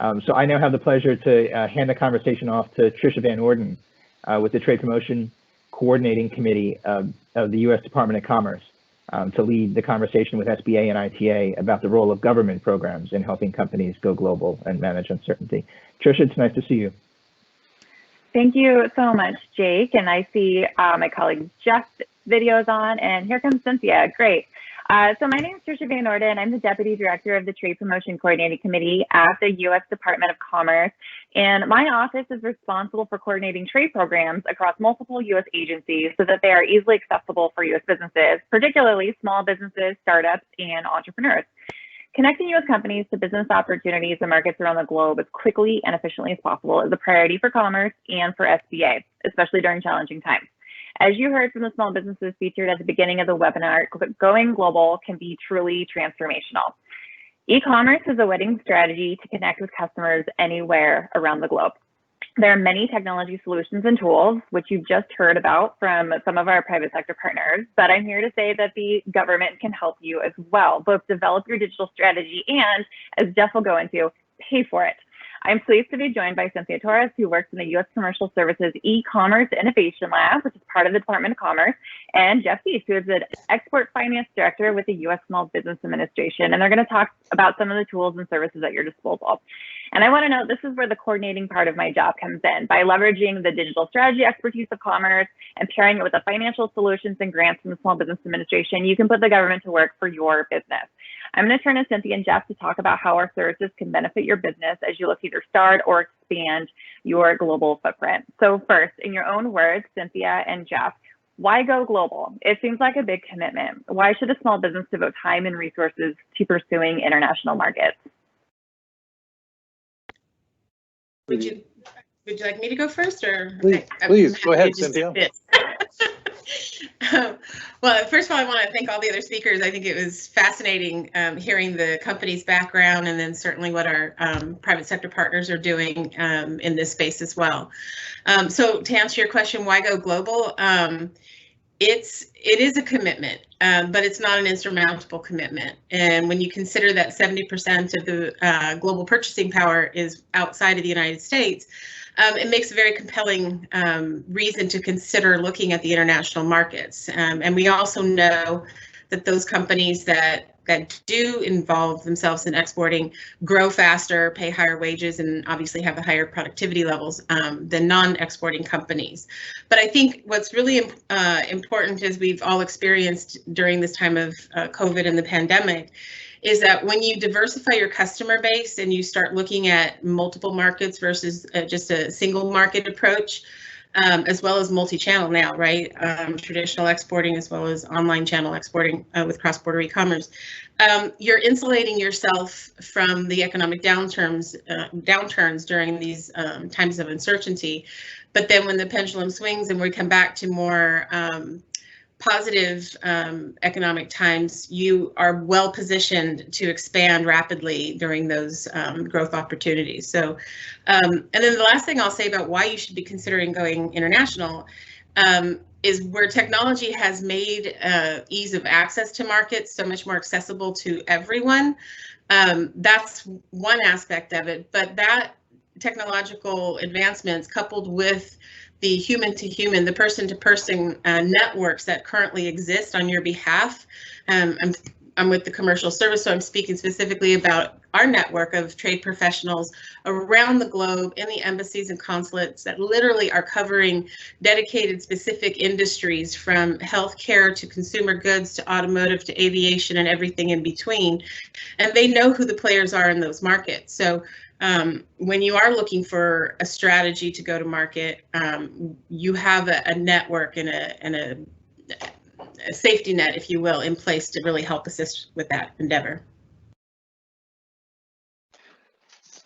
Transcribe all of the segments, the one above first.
So I now have the pleasure to hand the conversation off to Tricia Van Orden with the Trade Promotion Coordinating Committee of the U.S. Department of Commerce to lead the conversation with SBA and ITA about the role of government programs in helping companies go global and manage uncertainty. Tricia, it's nice to see you. Thank you so much, Jake. And I see my colleague Jeff's video is on, and here comes Cynthia. Great. So my name is Tricia Van Orden. I'm the Deputy Director of the Trade Promotion Coordinating Committee at the U.S. Department of Commerce. And my office is responsible for coordinating trade programs across multiple U.S. agencies so that they are easily accessible for U.S. businesses, particularly small businesses, startups, and entrepreneurs. Connecting U.S. companies to business opportunities and markets around the globe as quickly and efficiently as possible is a priority for Commerce and for SBA, especially during challenging times. As you heard from the small businesses featured at the beginning of the webinar, going global can be truly transformational. E-commerce is a winning strategy to connect with customers anywhere around the globe. There are many technology solutions and tools, which you've just heard about from some of our private sector partners, but I'm here to say that the government can help you as well, both develop your digital strategy and, as Jeff will go into, pay for it. I'm pleased to be joined by Cynthia Torres, who works in the U.S. Commercial Services E-Commerce Innovation Lab, which is part of the Department of Commerce, and Jeff Deese, who is the Export Finance Director with the U.S. Small Business Administration. And they're going to talk about some of the tools and services at your disposal. And I want to note this is where the coordinating part of my job comes in. By leveraging the digital strategy expertise of Commerce and pairing it with the financial solutions and grants from the Small Business Administration, you can put the government to work for your business. I'm going to turn to Cynthia and Jeff to talk about how our services can benefit your business as you look to either start or expand your global footprint. So first, in your own words, Cynthia and Jeff, why go global? It seems like a big commitment. Why should a small business devote time and resources to pursuing international markets? Would you like me to go first, or please go ahead, Cynthia. Well, first of all, I want to thank all the other speakers. I think it was fascinating hearing the company's background, and then certainly what our private sector partners are doing in this space as well. So to answer your question, why go global? It is a commitment, but it's not an insurmountable commitment. And when you consider that 70% of the global purchasing power is outside of the United States, it makes a very compelling reason to consider looking at the international markets. And we also know that those companies that do involve themselves in exporting grow faster, pay higher wages, and obviously have the higher productivity levels than non-exporting companies. But I think what's really important, as we've all experienced during this time of COVID and the pandemic, is that when you diversify your customer base and you start looking at multiple markets versus just a single market approach, as well as multi-channel now, right? Traditional exporting as well as online channel exporting with cross-border e-commerce. You're insulating yourself from the economic downturns during these times of uncertainty. But then when the pendulum swings and we come back to more positive economic times, you are well positioned to expand rapidly during those growth opportunities. So, and then the last thing I'll say about why you should be considering going international is where technology has made ease of access to markets so much more accessible to everyone. That's one aspect of it, but that technological advancements coupled with the human-to-human, the person-to-person networks that currently exist on your behalf. I'm with the commercial service, so I'm speaking specifically about our network of trade professionals around the globe in the embassies and consulates that literally are covering dedicated specific industries from healthcare to consumer goods to automotive to aviation and everything in between. And they know who the players are in those markets. So when you are looking for a strategy to go to market, you have a network and a safety net, if you will, in place to really help assist with that endeavor.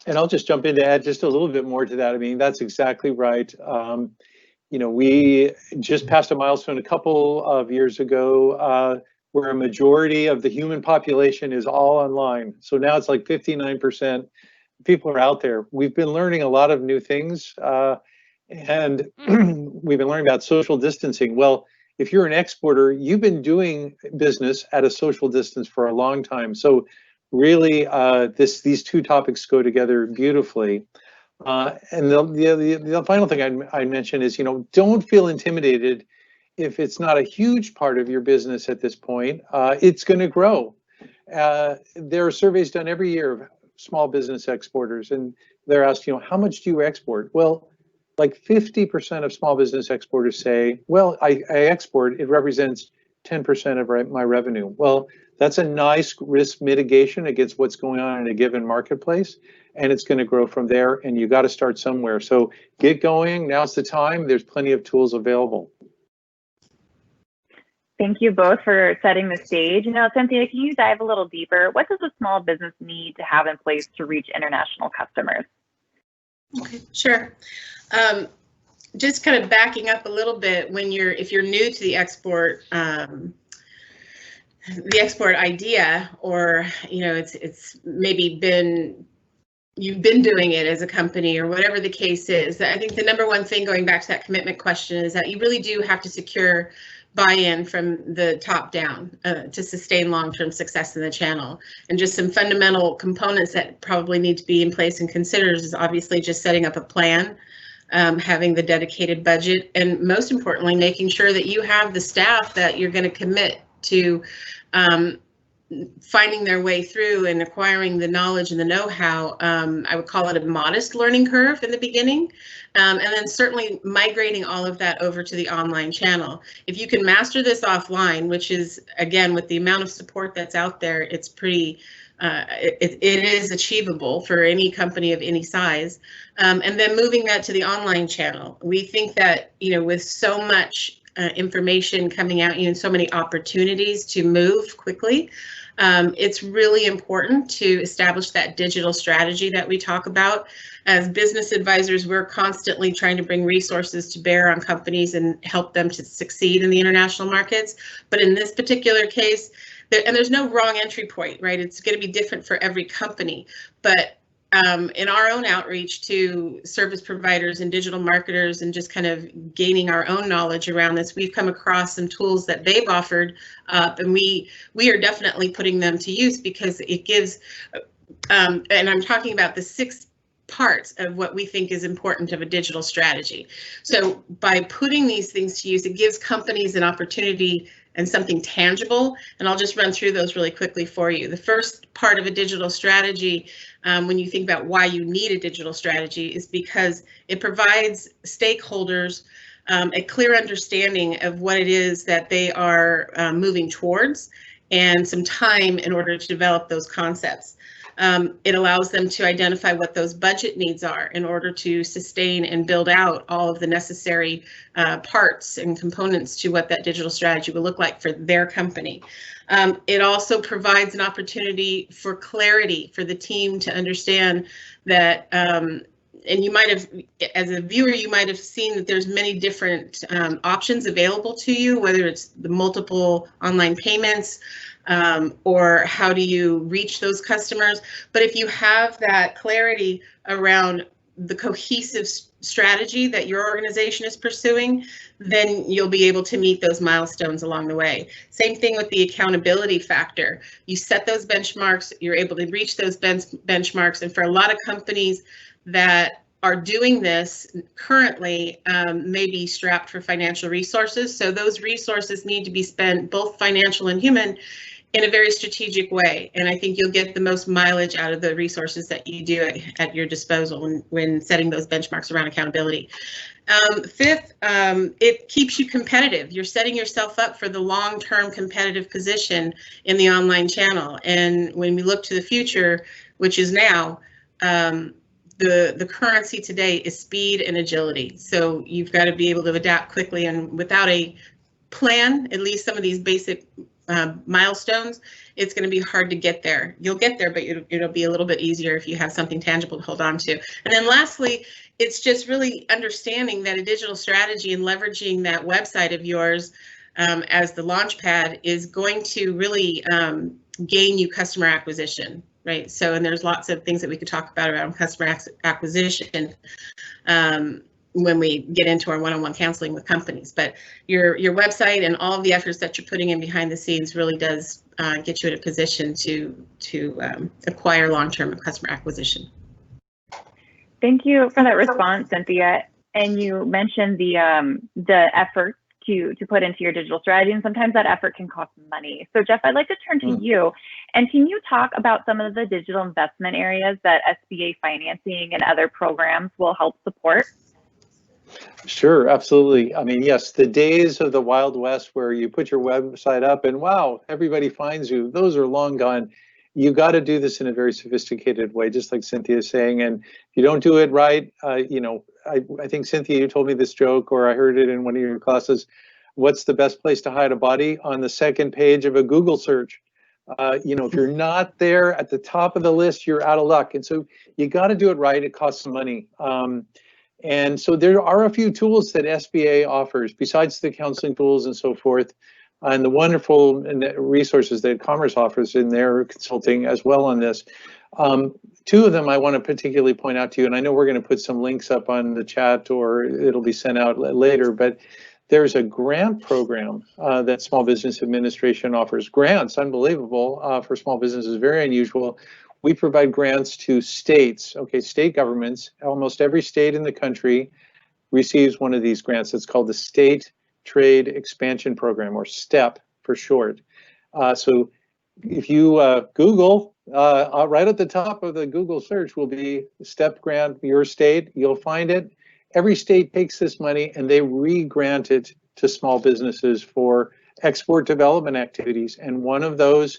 And I'll just jump in to add just a little bit more to that. I mean, that's exactly right. You know, we just passed a milestone a couple of years ago where a majority of the human population is all online. So now it's like 59%. People are out there. We've been learning a lot of new things, and we've been learning about social distancing. Well, if you're an exporter, you've been doing business at a social distance for a long time. So really, these two topics go together beautifully. And the final thing I'd mention is, don't feel intimidated if it's not a huge part of your business at this point. It's going to grow. There are surveys done every year of small business exporters, and they're asked, how much do you export? Well, like 50% of small business exporters say, well, I export, it represents 10% of my revenue. Well, that's a nice risk mitigation against what's going on in a given marketplace, and it's going to grow from there, and you got to start somewhere. So get going, now's the time, there's plenty of tools available. Thank you both for setting the stage. Now, Cynthia, can you dive a little deeper? What does a small business need to have in place to reach international customers? Okay, sure. Just kind of backing up a little bit, if you're new to the export idea, or it's maybe you've been doing it as a company or whatever the case is. I think the number one thing, going back to that commitment question, is that you really do have to secure buy-in from the top down to sustain long-term success in the channel. And just some fundamental components that probably need to be in place and considered is obviously just setting up a plan, having the dedicated budget, and most importantly, making sure that you have the staff that you're going to commit to finding their way through and acquiring the knowledge and the know-how. I would call it a modest learning curve in the beginning, and then certainly migrating all of that over to the online channel. If you can master this offline, which is, again, with the amount of support that's out there, it's pretty, it is achievable for any company of any size. And then moving that to the online channel. We think that, with so much information coming out, and so many opportunities to move quickly, it's really important to establish that digital strategy that we talk about. As business advisors, we're constantly trying to bring resources to bear on companies and help them to succeed in the international markets. But in this particular case, there's no wrong entry point, right? It's going to be different for every company. But in our own outreach to service providers and digital marketers, and just kind of gaining our own knowledge around this, we've come across some tools that they've offered up, and we are definitely putting them to use, because it gives, and I'm talking about the 6 parts of what we think is important of a digital strategy. So by putting these things to use, it gives companies an opportunity and something tangible, and I'll just run through those really quickly for you. The first part of a digital strategy, when you think about why you need a digital strategy, is because it provides stakeholders a clear understanding of what it is that they are moving towards, and some time in order to develop those concepts. It allows them to identify what those budget needs are in order to sustain and build out all of the necessary parts and components to what that digital strategy will look like for their company. It also provides an opportunity for clarity for the team to understand that, and you might have, as a viewer, you might have seen that there's many different options available to you, whether it's the multiple online payments, or how do you reach those customers. But if you have that clarity around the cohesive strategy that your organization is pursuing, then you'll be able to meet those milestones along the way. Same thing with the accountability factor. You set those benchmarks, you're able to reach those benchmarks, and for a lot of companies that are doing this currently may be strapped for financial resources. So those resources need to be spent, both financial and human, in a very strategic way. And I think you'll get the most mileage out of the resources that you do at your disposal when setting those benchmarks around accountability. Fifth, it keeps you competitive. You're setting yourself up for the long-term competitive position in the online channel. And when we look to the future, which is now, the currency today is speed and agility. So you've got to be able to adapt quickly, and without a plan, at least some of these basic milestones, it's going to be hard to get there. You'll get there, but it'll be a little bit easier if you have something tangible to hold on to. And then lastly, it's just really understanding that a digital strategy and leveraging that website of yours as the launch pad is going to really gain you customer acquisition, right? So, and there's lots of things that we could talk about around customer acquisition. when we get into our one-on-one counseling with companies. But your website and all of the efforts that you're putting in behind the scenes really does get you in a position to acquire long-term customer acquisition. Thank you for that response, Cynthia. And you mentioned the effort to put into your digital strategy, and sometimes that effort can cost money. So Jeff, I'd like to turn to you, and can you talk about some of the digital investment areas that SBA financing and other programs will help support? Sure, absolutely. I mean, yes, the days of the Wild West where you put your website up and wow, everybody finds you, those are long gone. You got to do this in a very sophisticated way, just like Cynthia is saying. And if you don't do it right, you know, I think, Cynthia, you told me this joke, or I heard it in one of your classes. What's the best place to hide a body? On the second page of a Google search. You know, if you're not there at the top of the list, you're out of luck. And so you got to do it right. It costs some money. And so there are a few tools that SBA offers besides the counseling tools and so forth, and the wonderful resources that Commerce offers in their consulting as well on this. Two of them I want to particularly point out to you, and I know we're going to put some links up on the chat or it'll be sent out later, but there's a grant program that Small Business Administration offers. Grants, unbelievable for small businesses, very unusual. We provide grants to states, okay, state governments. Almost every state in the country receives one of these grants. It's called the State Trade Expansion Program, or STEP for short. So if you Google, right at the top of the Google search will be STEP grant, your state, you'll find it. Every state takes this money and they re-grant it to small businesses for export development activities. And one of those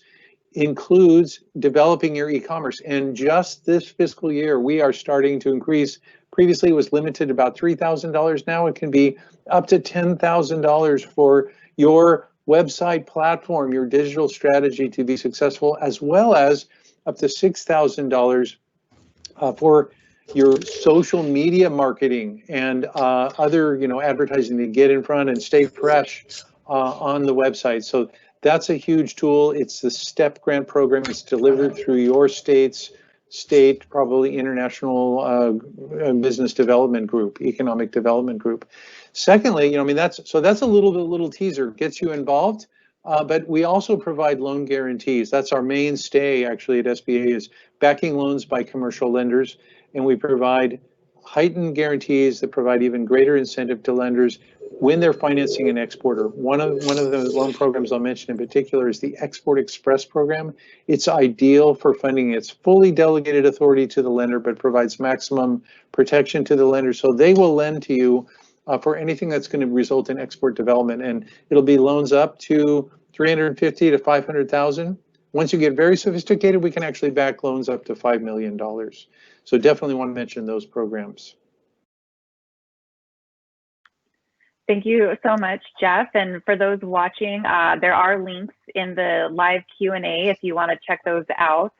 includes developing your e-commerce. And just this fiscal year, we are starting to increase. Previously, it was limited to about $3,000. Now it can be up to $10,000 for your website platform, your digital strategy to be successful, as well as up to $6,000 for your social media marketing and other, you know, advertising to get in front and stay fresh on the website. So that's a huge tool. It's the STEP grant program. It's delivered through your state, probably international business development group, economic development group. Secondly, you know, I mean, that's a little teaser, gets you involved. But we also provide loan guarantees. That's our mainstay actually at SBA, is backing loans by commercial lenders. And we provide heightened guarantees that provide even greater incentive to lenders when they're financing an exporter. One of the loan programs I'll mention in particular is the Export Express program. It's ideal for funding. It's fully delegated authority to the lender, but provides maximum protection to the lender. So they will lend to you for anything that's going to result in export development. And it'll be loans up to $350,000 to $500,000. Once you get very sophisticated, we can actually back loans up to $5 million. So definitely want to mention those programs. Thank you so much, Jeff. And for those watching, there are links in the live Q&A if you want to check those out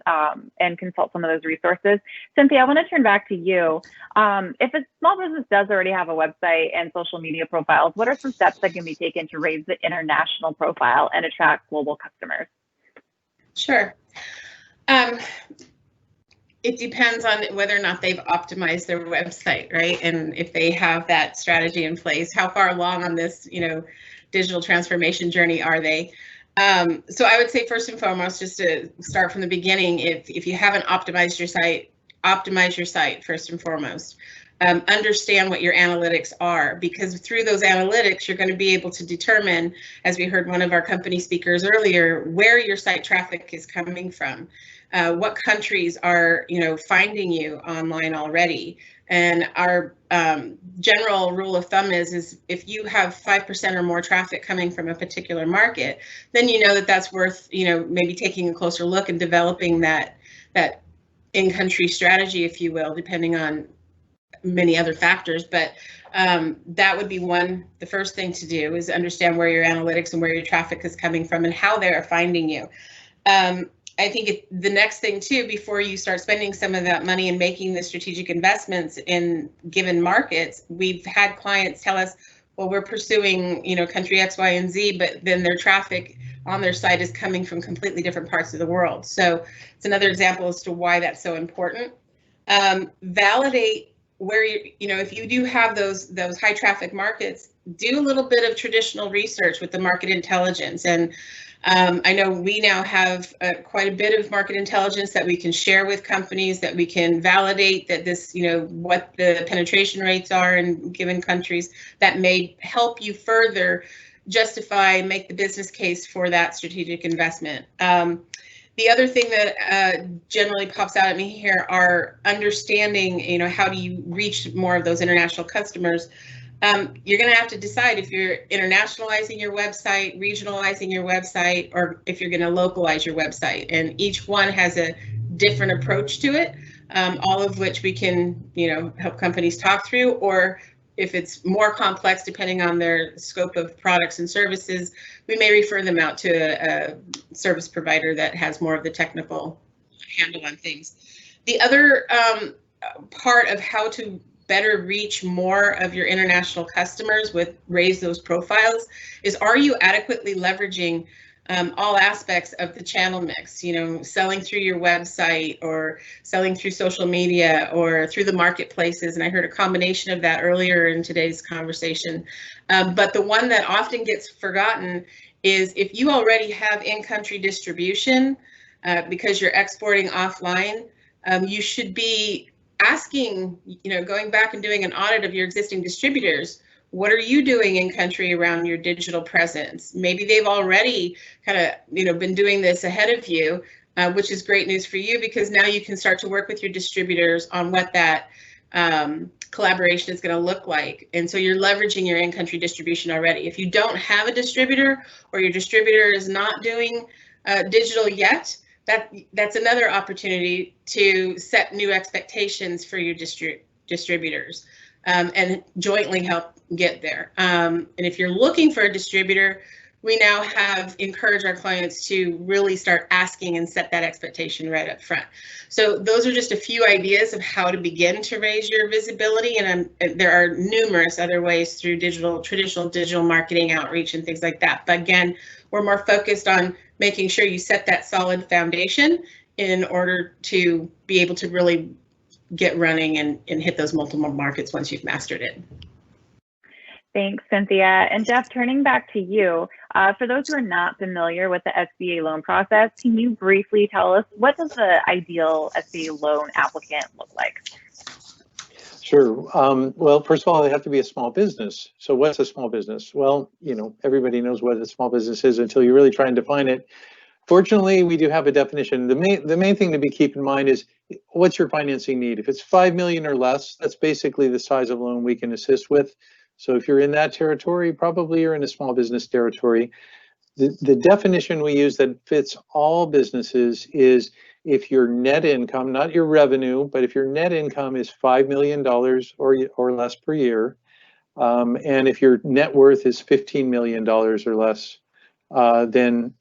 and consult some of those resources. Cynthia, I want to turn back to you. If a small business does already have a website and social media profiles, what are some steps that can be taken to raise the international profile and attract global customers? Sure. It depends on whether or not they've optimized their website, right? And if they have that strategy in place, how far along on this, you know, digital transformation journey are they? So I would say first and foremost, just to start from the beginning, if you haven't optimized your site, optimize your site first and foremost. Understand what your analytics are, because through those analytics, you're going to be able to determine, as we heard one of our company speakers earlier, where your site traffic is coming from. What countries are, you know, finding you online already. And our general rule of thumb is if you have 5% or more traffic coming from a particular market, then you know that that's worth, you know, maybe taking a closer look and developing that in-country strategy, if you will, depending on many other factors. But that would be the first thing to do, is understand where your analytics and where your traffic is coming from and how they're finding you. I think the next thing too, before you start spending some of that money and making the strategic investments in given markets, we've had clients tell us, well, we're pursuing, you know, country X, Y, and Z, but then their traffic on their site is coming from completely different parts of the world. So it's another example as to why that's so important. Validate where if you do have those high traffic markets, do a little bit of traditional research with the market intelligence. And I know we now have quite a bit of market intelligence that we can share with companies, that we can validate that this, what the penetration rates are in given countries, that may help you further justify, make the business case for that strategic investment. The other thing that generally pops out at me here are understanding, how do you reach more of those international customers? You're going to have to decide if you're internationalizing your website, regionalizing your website, or if you're going to localize your website. And each one has a different approach to it, all of which we can, help companies talk through, or if it's more complex, depending on their scope of products and services, we may refer them out to a service provider that has more of the technical handle on things. The other part of how to better reach more of your international customers raise those profiles is, are you adequately leveraging all aspects of the channel mix, selling through your website or selling through social media or through the marketplaces. And I heard a combination of that earlier in today's conversation. But the one that often gets forgotten is, if you already have in-country distribution because you're exporting offline, you should be asking, going back and doing an audit of your existing distributors. What are you doing in country around your digital presence? Maybe they've already kind of, been doing this ahead of you, which is great news for you, because now you can start to work with your distributors on what that collaboration is going to look like. And so you're leveraging your in-country distribution already. If you don't have a distributor, or your distributor is not doing digital yet, that's another opportunity to set new expectations for your distributors and jointly help get there. And if you're looking for a distributor, we now have encouraged our clients to really start asking and set that expectation right up front. So those are just a few ideas of how to begin to raise your visibility. And there are numerous other ways through traditional digital marketing outreach and things like that. But again, we're more focused on making sure you set that solid foundation in order to be able to really get running and hit those multiple markets once you've mastered it. Thanks, Cynthia. And Jeff, turning back to you, for those who are not familiar with the SBA loan process, can you briefly tell us, what does the ideal SBA loan applicant look like? Sure. Well, first of all, they have to be a small business. So what's a small business? Well, everybody knows what a small business is until you really try and define it. Fortunately, we do have a definition. The main thing to be keep in mind is, what's your financing need? If it's $5 million or less, that's basically the size of loan we can assist with. So if you're in that territory, probably you're in a small business territory. The definition we use that fits all businesses is, if your net income, not your revenue, but if your net income is $5 million or less per year, and if your net worth is $15 million or less, then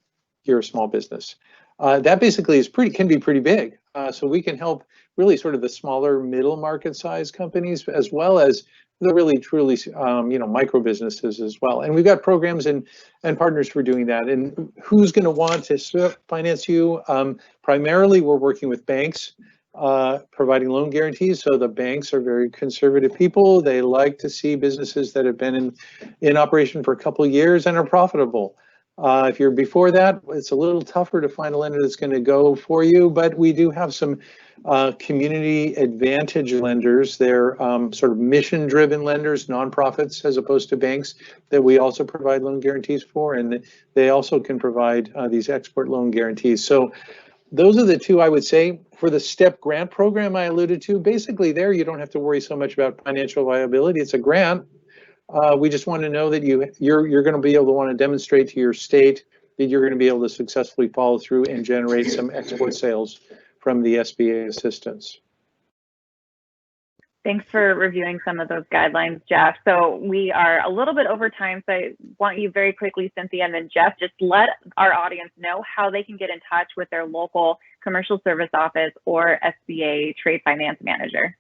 you're a small business. That basically can be pretty big. So we can help really sort of the smaller middle market size companies, as well as the really truly micro businesses as well. And we've got programs and partners for doing that. And who's going to want to finance you? Primarily, we're working with banks, providing loan guarantees. So the banks are very conservative people. They like to see businesses that have been in operation for a couple of years and are profitable. If you're before that, it's a little tougher to find a lender that's going to go for you, but we do have some community advantage lenders. They're sort of mission-driven lenders, nonprofits as opposed to banks, that we also provide loan guarantees for, and they also can provide these export loan guarantees. So those are the two I would say. For the STEP grant program I alluded to, basically there you don't have to worry so much about financial viability. It's a grant. We just want to know that you're going to be able to want to demonstrate to your state that you're going to be able to successfully follow through and generate some export sales from the SBA assistance. Thanks for reviewing some of those guidelines, Jeff. So we are a little bit over time, so I want you very quickly, Cynthia, and then Jeff, just let our audience know how they can get in touch with their local commercial service office or SBA trade finance manager.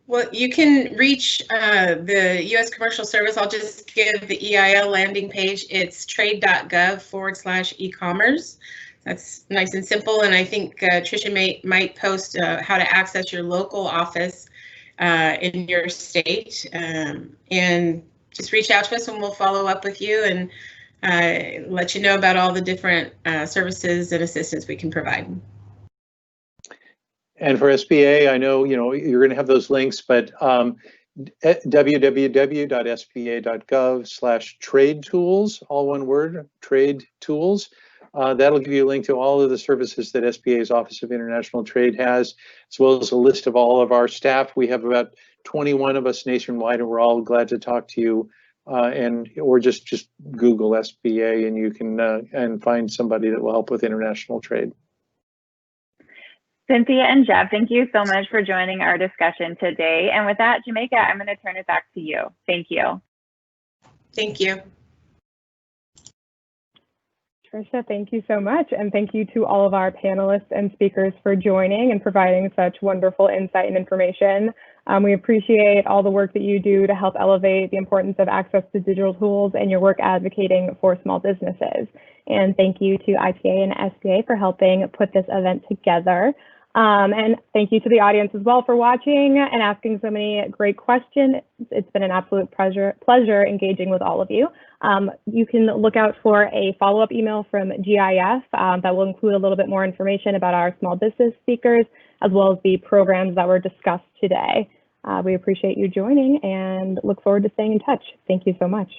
Well, you can reach the U.S. Commercial Service. I'll just give the EIL landing page. It's trade.gov/e-commerce. That's nice and simple. And I think Tricia might post how to access your local office in your state. And just reach out to us and we'll follow up with you and let you know about all the different services and assistance we can provide. And for SBA, I know you're going to have those links, but www.sba.gov/trade tools, all one word, trade tools. That'll give you a link to all of the services that SBA's Office of International Trade has, as well as a list of all of our staff. We have about 21 of us nationwide, and we're all glad to talk to you. Or just Google SBA, and you can and find somebody that will help with international trade. Cynthia and Jeff, thank you so much for joining our discussion today. And with that, Jamaica, I'm going to turn it back to you. Thank you. Thank you. Tricia, thank you so much. And thank you to all of our panelists and speakers for joining and providing such wonderful insight and information. We appreciate all the work that you do to help elevate the importance of access to digital tools and your work advocating for small businesses. And thank you to IPA and SBA for helping put this event together. And thank you to the audience as well for watching and asking so many great questions. It's been an absolute pleasure engaging with all of you. You can look out for a follow-up email from GIF that will include a little bit more information about our small business speakers, as well as the programs that were discussed today. We appreciate you joining and look forward to staying in touch. Thank you so much.